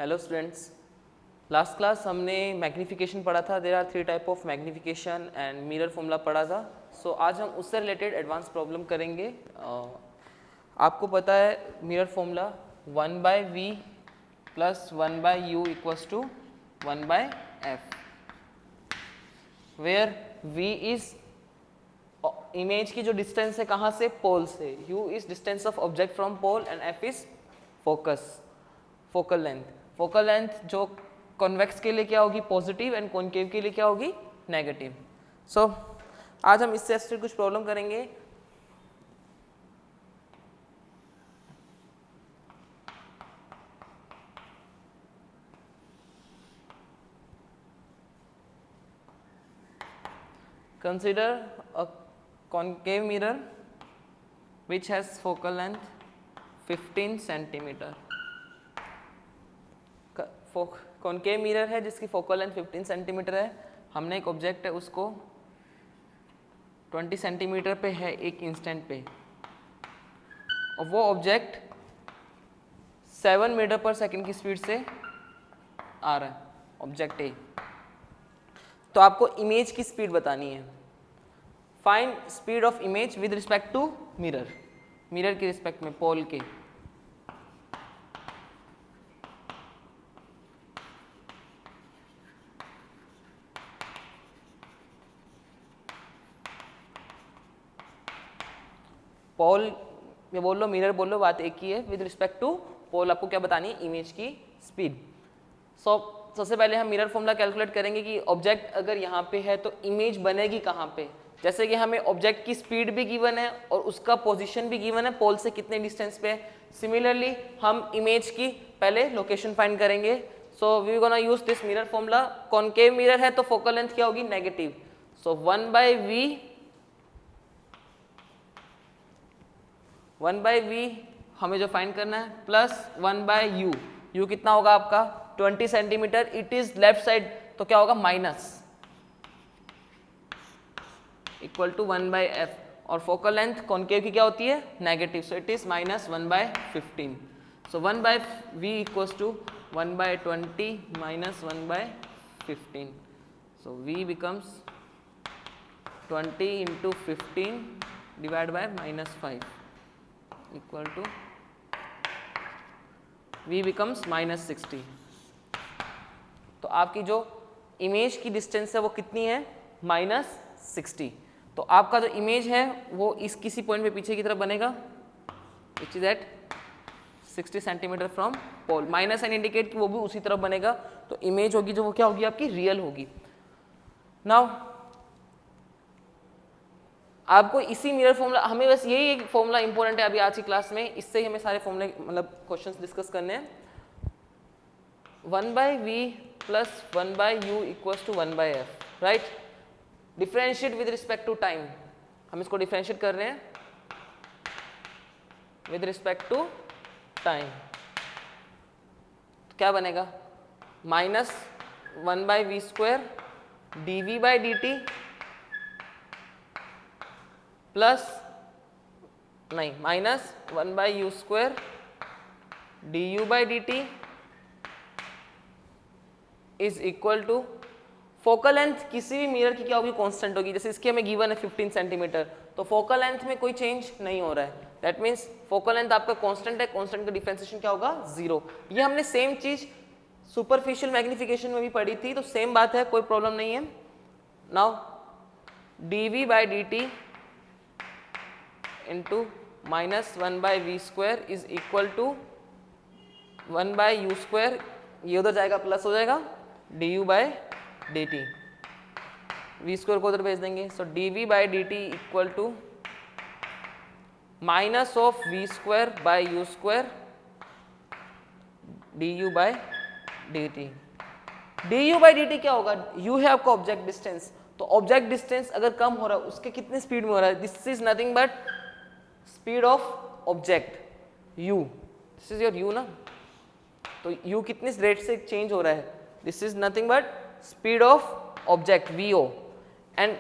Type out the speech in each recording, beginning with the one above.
Hello students, last class हमने magnification पढ़ा था. There are 3 type of magnification and mirror formula पढ़ा था. सो आज हम उससे रिलेटेड एडवांस प्रॉब्लम करेंगे. आपको पता है mirror formula 1/v plus 1/u equals to 1/f, where v is image की जो डिस्टेंस है कहाँ से, पोल से. u is distance of object from pole and f is focal length. Focal length जो कॉन्वेक्स के लिए क्या होगी, पॉजिटिव, एंड कॉनकेव के लिए क्या होगी, नेगेटिव. सो आज हम इससे रिलेटेड कुछ प्रॉब्लम करेंगे. Consider a concave mirror which has focal length 15 centimeter. Concave mirror है जिसकी फोकल लेंथ 15 सेंटीमीटर है. हमने एक ऑब्जेक्ट है उसको 20 सेंटीमीटर पे है एक इंस्टेंट पे, और वो ऑब्जेक्ट 7 मीटर पर सेकंड की स्पीड से आ रहा है, ऑब्जेक्ट ए. तो आपको इमेज की स्पीड बतानी है. Find speed of image with respect to mirror. Mirror के रिस्पेक्ट में, पोल के. पोल में बोल लो, मिरर बोल लो, बात एक ही है. विद रिस्पेक्ट टू पोल आपको क्या बतानी है, इमेज की स्पीड. सबसे पहले हम मिरर फॉर्मूला कैलकुलेट करेंगे कि ऑब्जेक्ट अगर यहाँ पे है तो इमेज बनेगी कहाँ पे. जैसे कि हमें ऑब्जेक्ट की स्पीड भी गिवन है और उसका पोजीशन भी गिवन है, पोल से कितने डिस्टेंस पे है. सिमिलरली हम इमेज की पहले लोकेशन फाइंड करेंगे. So we gonna use this mirror formula. Concave mirror है तो फोकल लेंथ क्या होगी, नेगेटिव. सो 1/v हमें जो फाइंड करना है, प्लस 1/u. u कितना होगा आपका 20 centimetre. It is left side तो क्या होगा, माइनस, इक्वल टू 1/f. और फोकल लेंथ कॉनकेव की क्या होती है, negative. So it is minus 1/15. So 1/v equals to 1/20 minus 1/15. So v becomes 20 into 15 divided by -5 equal to v becomes -60. तो आपकी जो इमेज की डिस्टेंस है वो कितनी है, -60. तो आपका जो इमेज है वो इस किसी पॉइंट पे पीछे की तरफ बनेगा, which is at 60 centimeter from pole. Minus an indicate कि वो भी उसी तरफ बनेगा. तो इमेज होगी जो वो क्या होगी, आपकी रियल होगी. नाउ आपको इसी मिरर फॉर्मूला, हमें बस यही एक फॉर्मूला इंपॉर्टेंट है अभी आज की क्लास में. इससे ही हमें सारे फॉर्मूले मतलब क्वेश्चंस डिस्कस करने हैं. 1/v plus 1/u equals to 1/f, right. Differentiate with respect to time. हम इसको डिफरेंशिएट कर रहे हैं विद रिस्पेक्ट टू टाइम. तो क्या बनेगा, minus 1/v square dv/dt plus नहीं minus 1/u square du/dt is equal to focal length किसी भी मिरर की क्या होगी, कांस्टेंट होगी. जैसे इसकी हमें गिवन है 15 सेंटीमीटर, तो फोकल लेंथ में कोई चेंज नहीं हो रहा है. दैट मीन्स फोकल लेंथ आपका कांस्टेंट है. कांस्टेंट का डिफरेंशिएशन क्या होगा, 0. ये हमने सेम चीज सुपरफिशियल मैग्नीफिकेशन में भी पढ़ी थी, तो सेम बात है, कोई प्रॉब्लम नहीं है. Now dv/dt into minus 1/v square is equal to 1/u square. ये उधर जाएगा, प्लस हो जाएगा du/dt. v स्क्वायर को उधर भेज देंगे. सो dv/dt equal to minus of v square by u square du/dt. du/dt क्या होगा, u है आपका ऑब्जेक्ट डिस्टेंस. तो ऑब्जेक्ट डिस्टेंस अगर कम हो रहा है, उसके कितने स्पीड में हो रहा है, this is nothing but speed of object u. This is your u ना. तो u कितने रेट से चेंज हो रहा है, this is nothing but speed of object vo. And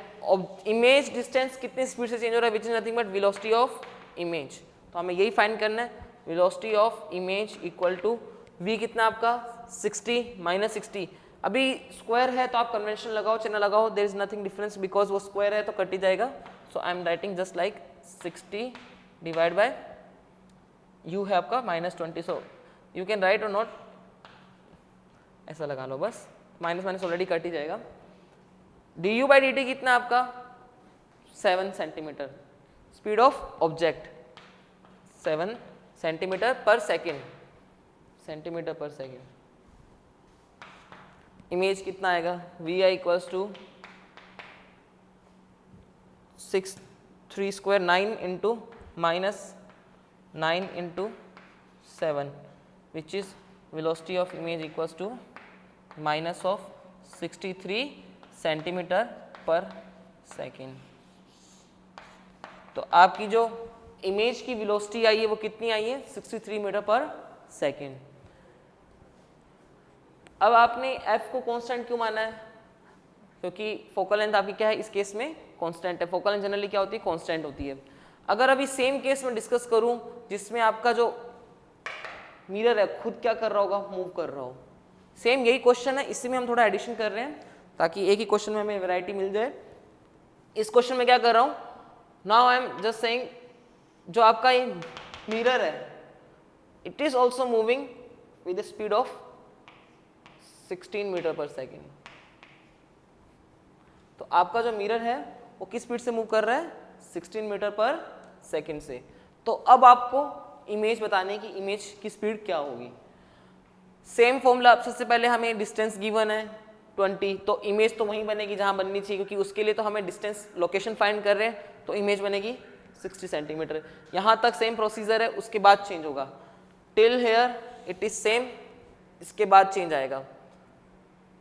image distance कितनी स्पीड से चेंज हो रहा है, which is nothing but velocity of image. तो हमें यही फाइंड करना है, velocity of image equal to v कितना आपका 60 माइनस 60, अभी स्क्वायर है तो आप कन्वेंशन लगाओ चिन्ह लगाओ, there is nothing difference because वो स्क्वायर है तो कट ही जाएगा. So I am writing just like 60 divide by u है आपका -20. So you can write or not, ऐसा लगा लो बस, माइनस माइनस ऑलरेडी कट ही जाएगा. du बाई dt कितना आपका 7 centimetre. Speed of object 7 centimetre per second, centimetre per second. Image कितना आएगा vi equals to 6 3 square 9 into -9 into 7 which is velocity of image equals to minus of 63 centimeter per second. तो आपकी जो image की velocity आई है वो कितनी आई है 63 मीटर पर सेकेंड. अब आपने f को कांस्टेंट क्यों माना है, क्योंकि फोकल लेंथ आपकी क्या है इस केस में कांस्टेंट है. फोकल लेंथ जनरली क्या होती है कांस्टेंट होती है. अगर अभी सेम केस में डिस्कस करूं जिसमें आपका जो मिरर है खुद क्या कर रहा होगा मूव कर रहा हो, सेम यही क्वेश्चन है, इसी में हम थोड़ा एडिशन कर रहे हैं ताकि एक ही क्वेश्चन में हमें वैरायटी मिल जाए. इस क्वेश्चन में क्या कर रहा हूं, now I am just saying जो आपका ये मिरर है it is also moving with the speed of 16 meter per second. तो आपका जो मिरर है वो किस स्पीड से मूव कर रहा है 16 मीटर पर सेकेंड से. तो अब आपको इमेज बताने की इमेज की स्पीड क्या होगी. सेम फॉर्मूला, सबसे पहले हमें डिस्टेंस गिवन है 20, तो इमेज तो वहीं बनेगी जहां बननी चाहिए क्योंकि उसके लिए तो हमें डिस्टेंस लोकेशन फाइंड कर रहे हैं, तो इमेज बनेगी 60 सेंटीमीटर. यहां तक सेम प्रोसीजर है, उसके बाद चेंज होगा. Till here it is same, इसके बाद चेंज आएगा.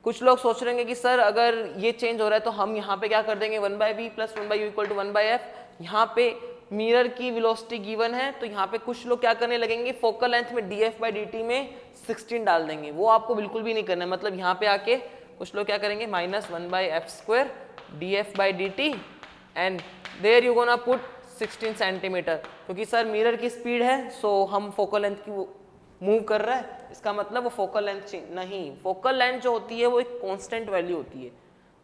कुछ लोग सोच रहे हैं कि सर अगर ये चेंज हो रहा है तो हम यहाँ पे क्या कर देंगे 1/v plus 1/u equal to 1/f. यहाँ पे मिरर की वेलोसिटी गिवन है तो यहाँ पे कुछ लोग क्या करने लगेंगे फोकल लेंथ में df/dt में 16 डाल देंगे. वो आपको बिल्कुल भी नहीं करना है. मतलब यहाँ पे आके कुछ लोग क्या करेंगे -1/f² df/dt and there you gonna put 16 centimeter. क्योंकि सर मिरर की स्पीड है सो हम फोकल लेंथ की मूव कर रहा है, इसका मतलब वो फोकल लेंथ नहीं. फोकल लेंथ जो होती है वो एक कांस्टेंट वैल्यू होती है,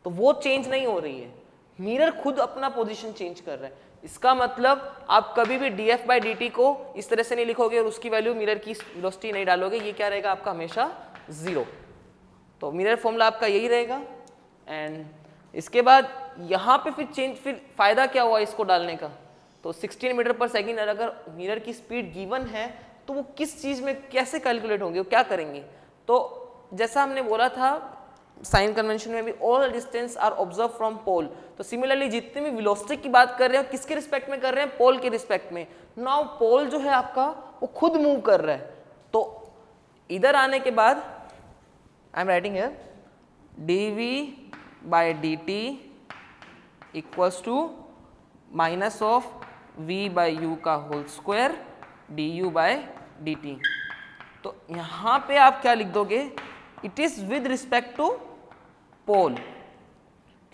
तो वो चेंज नहीं हो रही है. मिरर खुद अपना पोजीशन चेंज कर रहा है. इसका मतलब आप कभी भी df/dt को इस तरह से नहीं लिखोगे और उसकी वैल्यू मिरर की वेलोसिटी नहीं डालोगे. ये क्या रहेगा आपका हमेशा 0. तो मिरर फॉर्मूला आपका यही रहेगा. एंड इसके बाद यहाँ पे फिर फायदा क्या हुआ इसको डालने का, तो 16 मीटर पर सेकेंड अगर मिरर की स्पीड गिवन है तो वो किस चीज में कैसे कैलकुलेट होंगे, वो क्या करेंगे. तो जैसा हमने बोला था साइन कन्वेंशन में भी all distance are observe from pole. तो सिमिलरली जितने भी वेलोसिटी की बात कर रहे हैं किसके रिस्पेक्ट में कर रहे हैं पोल के रिस्पेक्ट में. नाउ पोल जो है आपका वो खुद मूव कर रहा है. तो इधर आने के बाद I am writing here dv/dt equals to minus of v/u का होल स्क्वायर du/dt. तो यहाँ पे आप क्या लिख दोगे, it is with respect to pole,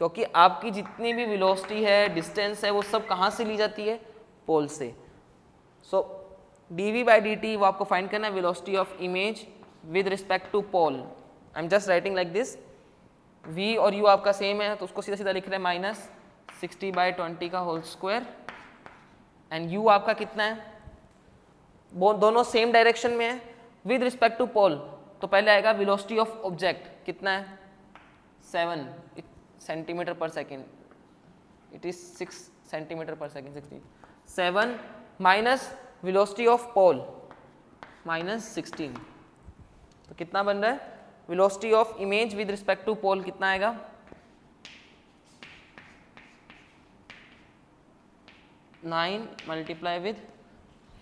क्योंकि आपकी जितनी भी वेलोसिटी है डिस्टेंस है वो सब कहाँ से ली जाती है पोल से. सो dv/dt वो आपको फाइंड करना है velocity of image with respect to pole. I am just writing like this. v और u आपका सेम है तो उसको सीधा सीधा लिख रहे हैं -60/20 का होल स्क्वायर एंड u आपका कितना है, वो दोनों सेम डायरेक्शन में है विद रिस्पेक्ट टू पोल. तो पहले आएगा वेलोसिटी ऑफ ऑब्जेक्ट कितना है 7 centimetre per second, it is 6 centimetre per second 7 minus velocity of pole -16. तो कितना बन रहा है velocity of image with respect to pole कितना आएगा 9 multiply with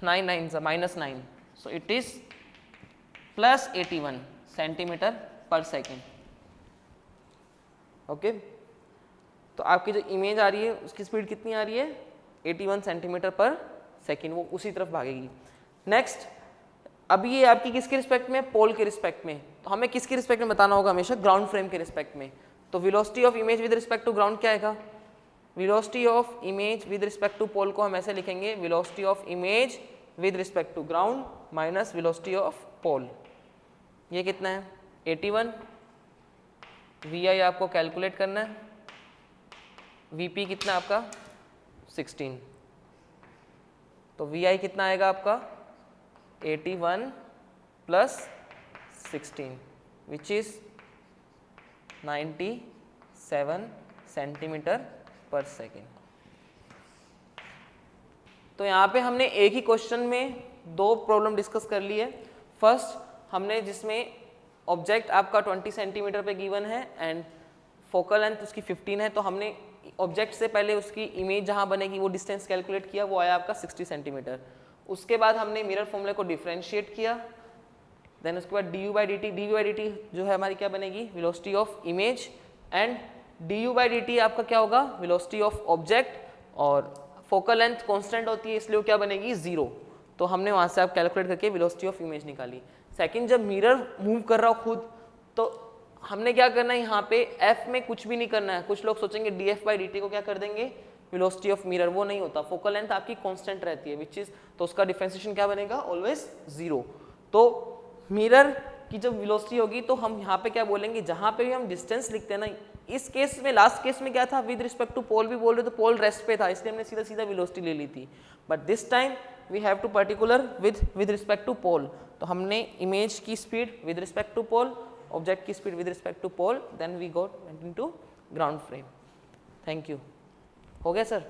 9 9 -9, so it is +81 centimetre per second. Okay, तो आपकी जो इमेज आ रही है उसकी स्पीड कितनी आ रही है 81 सेंटीमीटर पर सेकेंड, वो उसी तरफ भागेगी. नेक्स्ट, अभी ये आपकी किसके रिस्पेक्ट में पोल के रिस्पेक्ट में, तो हमें किसके रिस्पेक्ट में बताना होगा हमेशा ग्राउंड फ्रेम के रिस्पेक्ट में. तो velocity of image with respect to ground क्या आएगा, velocity of image with respect to pole को हम ऐसे लिखेंगे velocity of image with respect to ground minus velocity of pole. ये कितना है 81, VI आपको कैलकुलेट करना है, VP कितना आपका 16, तो VI कितना आएगा आपका 81 plus 16 which is 97 centimetre per second. तो यहाँ पे हमने एक ही क्वेश्चन में दो प्रॉब्लम डिस्कस कर ली है। फर्स्ट हमने जिसमें ऑब्जेक्ट आपका 20 सेंटीमीटर पे गिवन है एंड फोकल लेंथ उसकी 15 है, तो हमने ऑब्जेक्ट से पहले उसकी इमेज जहाँ बनेगी वो डिस्टेंस कैलकुलेट किया, वो आया आपका 60 सेंटीमीटर। उसके बाद हमने मिरर फॉर्मूले को डिफरेंशिएट किया, देन उसके बाद du/dt जो है हमारी क्या बनेगी, velocity of image, and du/dt आपका क्या होगा, वेलोसिटी ऑफ ऑब्जेक्ट, और फोकल लेंथ कांस्टेंट होती है इसलिए वो क्या बनेगी 0। तो हमने वहाँ से आप कैलकुलेट करके वेलोसिटी ऑफ इमेज निकाली। सेकंड, जब मिरर मूव कर रहा हो खुद तो हमने क्या करना है, यहाँ पे f में कुछ भी नहीं करना है। कुछ लोग सोचेंगे df/dt को क्या कर देंगे वेलोसिटी ऑफ मिरर, वो नहीं होता। फोकल लेंथ आपकी कांस्टेंट रहती है विच इज, तो उसका डिफरेंशिएशन क्या बनेगा ऑलवेज 0। तो मिरर की जब वेलोसिटी होगी तो हम यहाँ पे क्या बोलेंगे, जहाँ पे भी हम डिस्टेंस लिखते हैं ना, इस केस में लास्ट केस में क्या था, विद रिस्पेक्ट टू पोल भी बोल रहे तो पोल रेस्ट पे था इसलिए हमने सीधा सीधा वेलोसिटी ले ली थी, but this time we have to particular with respect to pole. तो हमने इमेज की speed with respect to pole, object की speed with respect to pole, then we got into ground frame. Thank you. हो गया sir?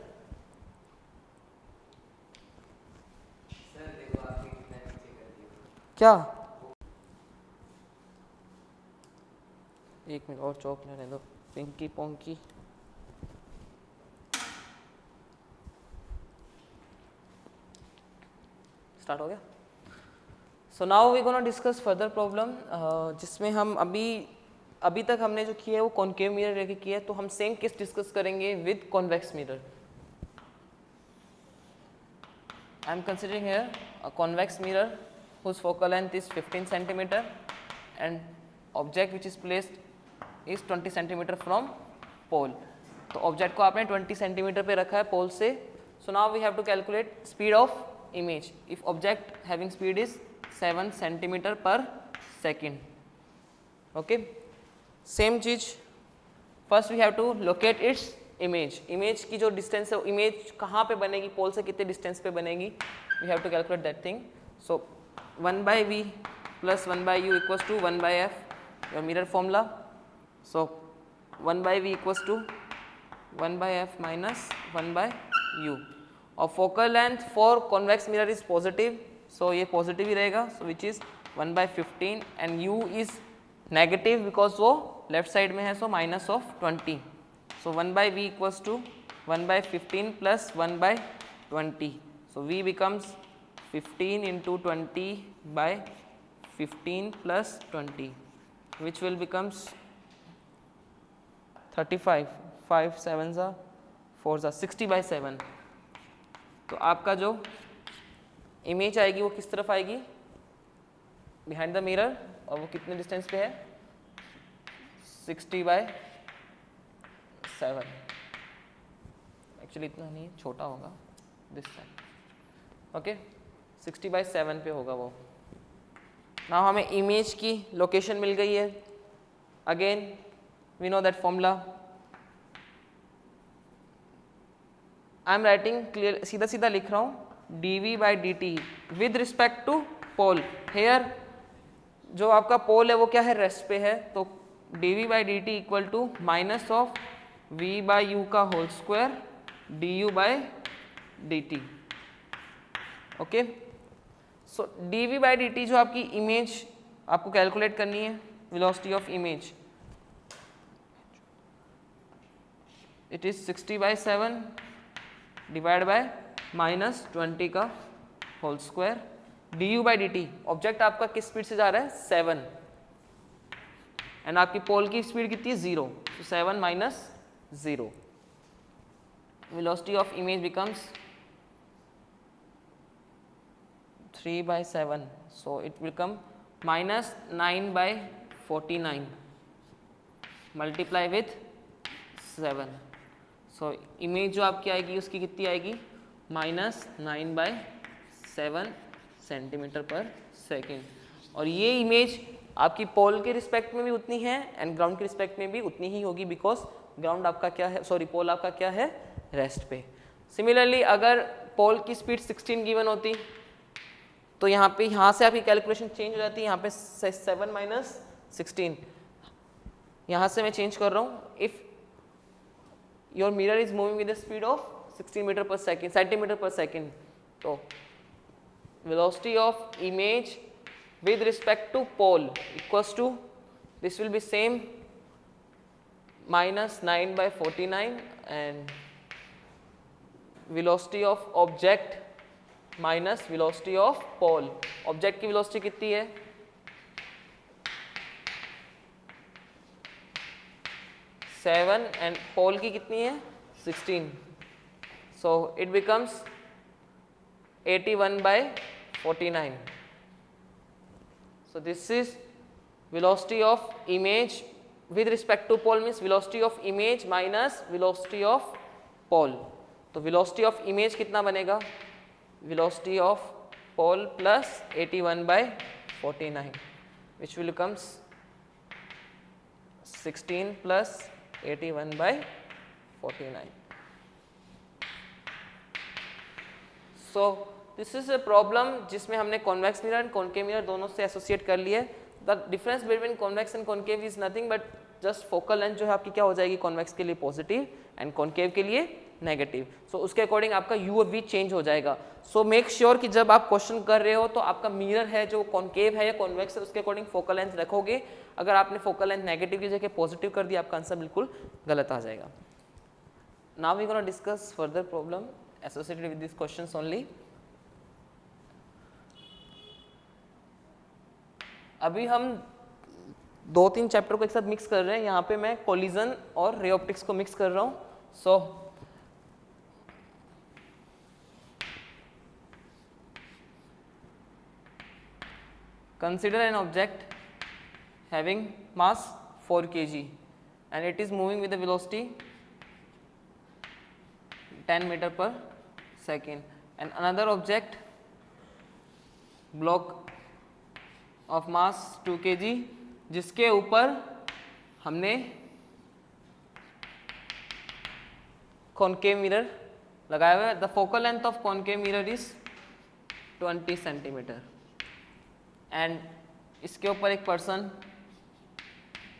क्या? एक minute और चौक लेने दो, पिंकी पोंकी। स्टार्ट हो गया? So now we gonna discuss further problem, जिसमें हम अभी तक हमने जो किया है वो कॉनकेव मिरर लेके किया है, तो हम सेम केस डिस्कस करेंगे with convex mirror. I am considering here a convex mirror whose focal length is 15 centimeter and object which is placed is 20 centimeter from pole। तो ऑब्जेक्ट को आपने 20 सेंटीमीटर पे रखा है पोल से। So now we have to calculate speed of image if object having speed is 7 centimetre per second. Okay, same चीज, first we have to locate its image. Image की जो डिस्टेंस है, इमेज कहाँ पे बनेगी, पोल से कितने डिस्टेंस पे बनेगी, we have to calculate that thing. So 1/v plus 1/u equals to 1/f, your mirror formula. So 1/v equals to 1/f minus 1/u। और focal length for convex mirror is positive, so ये positive ही रहेगा, so which is 1/15 and u is negative because वो left side में है, so minus of 20। So 1/v equals to 1/15 plus 1/20, so v becomes 15 into 20 by 15 plus 20 which will becomes 35, 5 7s are 4s are 60/7। तो आपका जो image आएगी वो किस तरफ आएगी, बिहाइंड द मिरर, और वो कितने डिस्टेंस पे है 60/7। एक्चुअली इतना नहीं, छोटा होगा दिस टाइम। ओके, 60/7 पे होगा वो। नाउ हमें इमेज की लोकेशन मिल गई है। Again we know that formula, I am writing clear, सीधा सीधा लिख रहा हूँ dv/dt with respect to pole. Here जो आपका पोल है वो क्या है, रेस्ट पे है, तो dv/dt equal to minus of v/u का होल स्क्वायर du/dt। ओके, सो dv/dt जो आपकी इमेज आपको कैलकुलेट करनी है, velocity of image, it is 60/7 divide by -20 का होल स्क्वायर du/dt। ऑब्जेक्ट आपका किस स्पीड से जा रहा है 7 एंड आपकी पोल की स्पीड कितनी है 0, तो 7 minus 0, velocity of image becomes 3/7, so it will come minus 9/49 multiply with 7, so image जो आपकी आएगी उसकी कितनी आएगी -9/7 सेंटीमीटर पर सेकेंड। और ये इमेज आपकी पोल के रिस्पेक्ट में भी उतनी है एंड ग्राउंड के रिस्पेक्ट में भी उतनी ही होगी, बिकॉज ग्राउंड आपका क्या है, सॉरी पोल आपका क्या है, रेस्ट पे। सिमिलरली अगर पोल की स्पीड 16 गिवन होती तो यहाँ से आपकी कैलकुलेशन चेंज हो जाती है, यहाँ पे 7 माइनस 16, यहाँ से मैं चेंज कर रहा हूँ। If your mirror is moving with the speed of 16 meter per second, centimetre per second, तो velocity of image with respect to pole equals to, this will be same, minus 9 by 49, and velocity of object minus velocity of pole। object की velocity कितनी है, 7 and pole की कितनी है, 16, so it becomes 81 by 49। so this is velocity of image with respect to pole, means velocity of image minus velocity of pole। तो velocity of image कितना बनेगा, velocity of pole plus 81 by 49, which will becomes 16 plus 81 by 49। So this is a problem जिसमें हमने convex mirror and concave mirror दोनों से associate कर लिए। The difference between convex and concave is nothing but just focal length जो है आपकी क्या हो जाएगी, कॉन्वेक्स के लिए पॉजिटिव एंड कॉनकेव के लिए नेगेटिव। सो उसके अकॉर्डिंग आपका यू और वी चेंज हो जाएगा। सो मेक श्योर कि जब आप क्वेश्चन कर रहे हो तो आपका मिरर है जो कॉनकेव है या कॉन्वेक्स है उसके अकॉर्डिंग फोकल लेंथ रखोगे। अगर आपने फोकल लेंथ नेगेटिव की जगह पॉजिटिव कर दिया आपका आंसर बिल्कुल गलत आ जाएगा। Now we gonna discuss further problem associated with this questions only. अभी हम 2-3 चैप्टर को एक साथ मिक्स कर रहे हैं। यहाँ पे मैं कोलिजन और रे ऑप्टिक्स को मिक्स कर रहा हूँ। सो consider an object having mass 4 kg and it is moving with a velocity 10 meter per second, and another object block of mass 2 kg जिसके ऊपर हमने कॉनकेव मिरर लगाया हुआ है। The focal length of concave mirror is 20 centimetre and इसके ऊपर एक person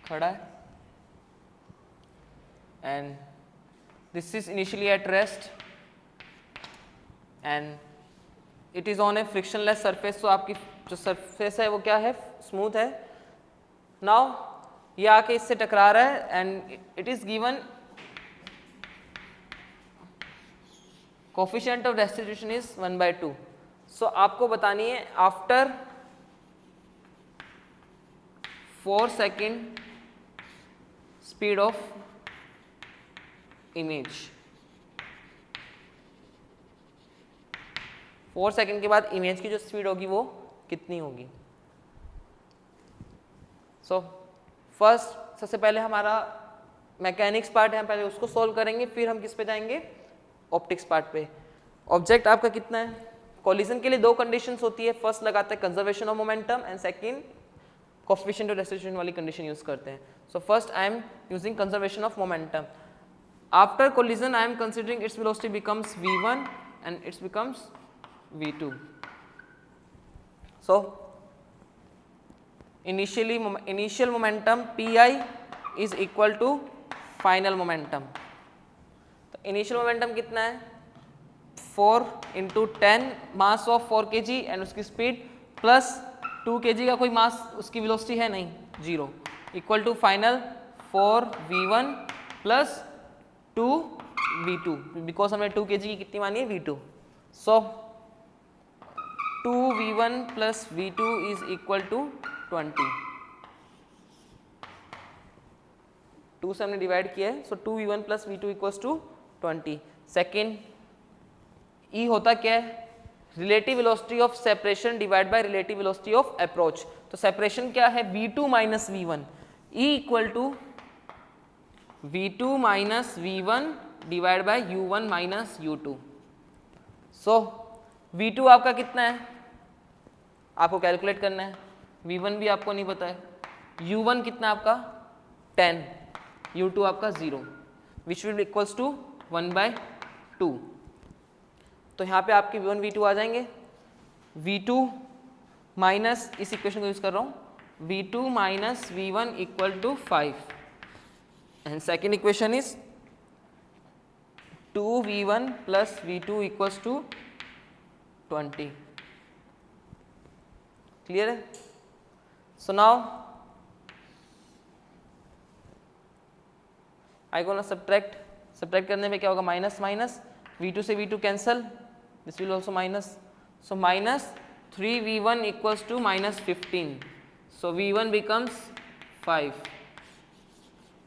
खड़ा है and this is initially at rest and it is on A frictionless surface. तो आपकी जो सरफेस है वो क्या है, स्मूथ है। नाउ ये आके इससे टकरा रहा है and it is given coefficient of restitution is 1/2। सो आपको बतानी है after 4 second speed of image. 4 second के बाद इमेज की जो स्पीड होगी वो कितनी होगी। सो फर्स्ट सबसे पहले हमारा मैकेनिक्स पार्ट है, पहले उसको सॉल्व करेंगे, फिर हम किस पे जाएंगे, ऑप्टिक्स पार्ट पे। ऑब्जेक्ट आपका कितना है, कोलिजन के लिए 2 कंडीशंस होती है। फर्स्ट लगाते हैं conservation of momentum and second coefficient of restitution वाली कंडीशन यूज करते हैं। So first I am using conservation of momentum. After collision I am considering its velocity becomes v1 and its becomes v2। So initial momentum pi is equal to final momentum. तो initial momentum कितना है, 4 × 10 mass of 4 kg and उसकी speed plus 2 kg का कोई मास, उसकी velocity है नहीं, 0, equal to final 4v1 plus 2v2, because हमने 2 kg की कितनी मानी है, v2। So 2v1 plus v2 is equal to 20। 2 से हमने डिवाइड किया है, so 2v1 plus v2 equals to 20। Second E होता क्या है, relative velocity of separation divide by relative velocity of approach. तो सेपरेशन क्या है, v2 minus v1, E equal to v2 minus v1 divide bye u1 minus u2। So v2 आपका कितना है, आपको कैलकुलेट करना है। v1 भी आपको नहीं पता है, u1 कितना आपका 10, u2 आपका 0, विच विल इक्वल्स टू 1/2। तो यहाँ पे आपके v1 v2 आ जाएंगे, v2 माइनस, इस इक्वेशन को यूज कर रहा हूँ, v2 minus v1 equal to 5 and second equation is 2v1 plus v2 equals to 20। Clear है? So now I gonna subtract करने में क्या होगा, माइनस माइनस, v2 से v2 cancel, this will also minus, so minus 3v1 equals to minus 15, so v1 becomes 5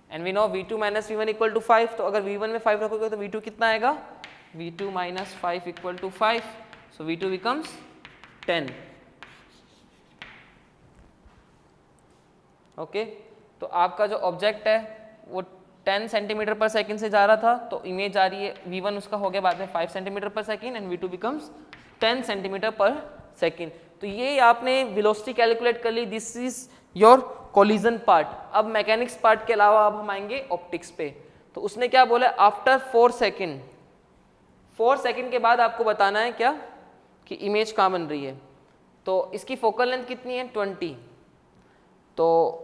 and we know v2 minus v1 equal to 5, तो अगर v1 में 5 रखोगे तो v2 कितना आएगा, v2 minus 5 equal to 5, so v2 becomes 10। Okay, तो आपका जो ऑब्जेक्ट है वो 10 सेंटीमीटर पर सेकेंड से जा रहा था, तो इमेज आ रही है, v1 उसका हो गया बाद में 5 centimetre per second and v2 becomes 10 centimetre per second. तो ये आपने वेलोसिटी कैलकुलेट कर ली, this is your collision part. अब मैकेनिक्स पार्ट के अलावा अब हम आएंगे ऑप्टिक्स पे। तो उसने क्या बोला, आफ्टर 4 सेकेंड, 4 सेकेंड के बाद आपको बताना है क्या कि इमेज कहाँ बन रही है। तो इसकी फोकल लेंथ कितनी है 20, तो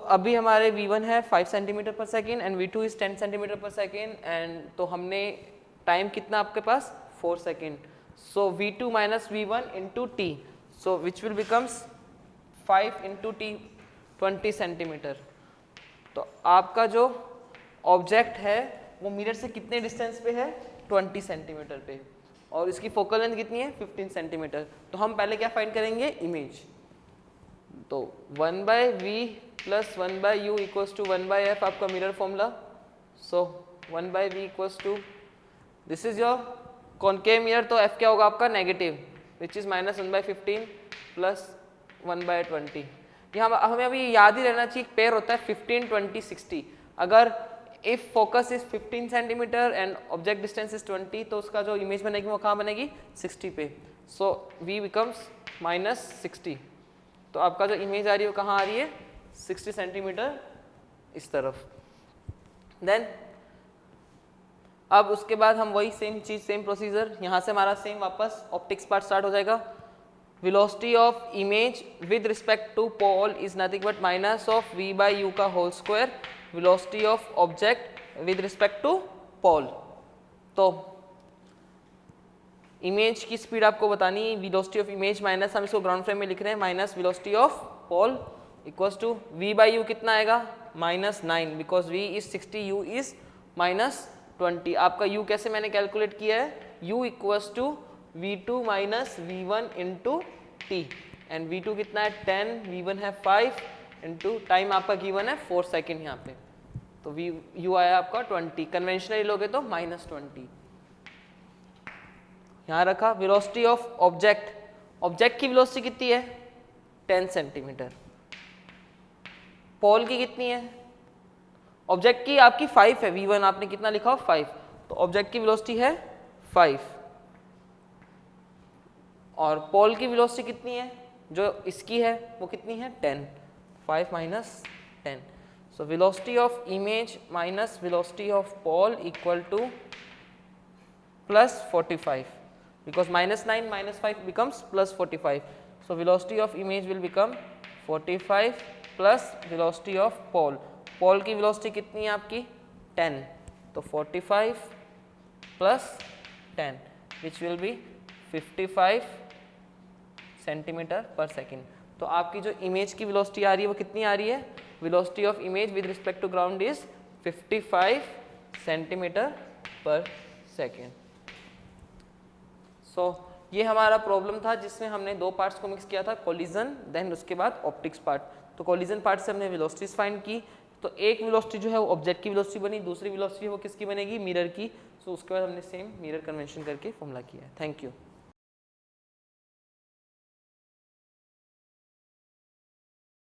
अभी हमारे v1 है 5 centimetre per second and v2 is 10 centimetre per second and तो हमने टाइम कितना आपके पास 4 second, so v2 minus v1 into T, so which will becomes 5 into T 20 centimetre. तो आपका जो ऑब्जेक्ट है वो मिरर से कितने डिस्टेंस पे है 20 सेंटीमीटर पे और इसकी फोकल लेंथ कितनी है 15 सेंटीमीटर। तो हम पहले क्या फाइंड करेंगे, इमेज। तो 1/v plus 1/u equals to 1/f आपका mirror formula, so 1/v equals to, this is your concave mirror, तो f क्या होगा आपका negative, which is minus 1/15 plus 1/20। यहाँ हमें अभी याद ही रहना चाहिए, पेयर होता है 15, 20, 60। अगर if focus is 15 centimetre and object distance is 20, तो उसका जो इमेज बनेगी वो कहाँ बनेगी 60 पे, सो v बिकम्स माइनस 60। तो आपका जो इमेज आ रही है वो कहाँ आ रही है 60 सेंटीमीटर इस तरफ। देन अब उसके बाद हम वही सेम चीज, सेम प्रोसीजर, यहाँ से हमारा सेम वापस ऑप्टिक्स पार्ट स्टार्ट हो जाएगा। Velocity of image with respect to pole is nothing but minus of v/u का whole square, velocity of object with respect to pole. तो इमेज की स्पीड आपको बतानी है, वेलोसिटी ऑफ इमेज माइनस, हम इसको ग्राउंड फ्रेम में लिख रहे हैं, minus velocity of pole equals to v/u कितना आएगा -9, because v is 60, u is -20। आपका u कैसे मैंने कैलकुलेट किया है, u equals to v2 minus v1 into T, and v2 कितना है 10, v1 है 5 इंटू टाइम आपका गिवन है 4 सेकेंड यहाँ पे, तो u आया आपका 20, कन्वेंशनली लोगे तो -20। यहाँ रखा वेलोसिटी ऑफ ऑब्जेक्ट, ऑब्जेक्ट की वेलोसिटी कितनी है 10 सेंटीमीटर, पोल की कितनी है, ऑब्जेक्ट की आपकी 5 है, v1 आपने कितना लिखा हो 5, तो ऑब्जेक्ट की वेलोसिटी है 5 और पोल की वेलोसिटी कितनी है जो इसकी है वो कितनी है 10, 5 minus 10, so velocity of image minus velocity of pole equal to +45, because -9 minus 5 becomes +45, so velocity of image will become 45 plus velocity of pole, pole की velocity कितनी है आपकी 10, तो 45 plus 10 which will be 55 centimeter per second. तो आपकी जो image की velocity आ रही है वो कितनी आ रही है, velocity of image with respect to ground is 55 centimeter per second. So ये हमारा प्रॉब्लम था जिसमें हमने दो पार्ट्स को मिक्स किया था, कोलिजन देन उसके बाद ऑप्टिक्स पार्ट। तो कोलिजन पार्ट से हमने वेलोसिटीज फाइंड की, तो एक वेलोसिटी जो है वो ऑब्जेक्ट की वेलोसिटी बनी, दूसरी वेलोसिटी वो किसकी बनेगी मिरर की। सो उसके बाद हमने सेम मिरर कन्वेंशन करके फॉर्मूला किया है। Thank you.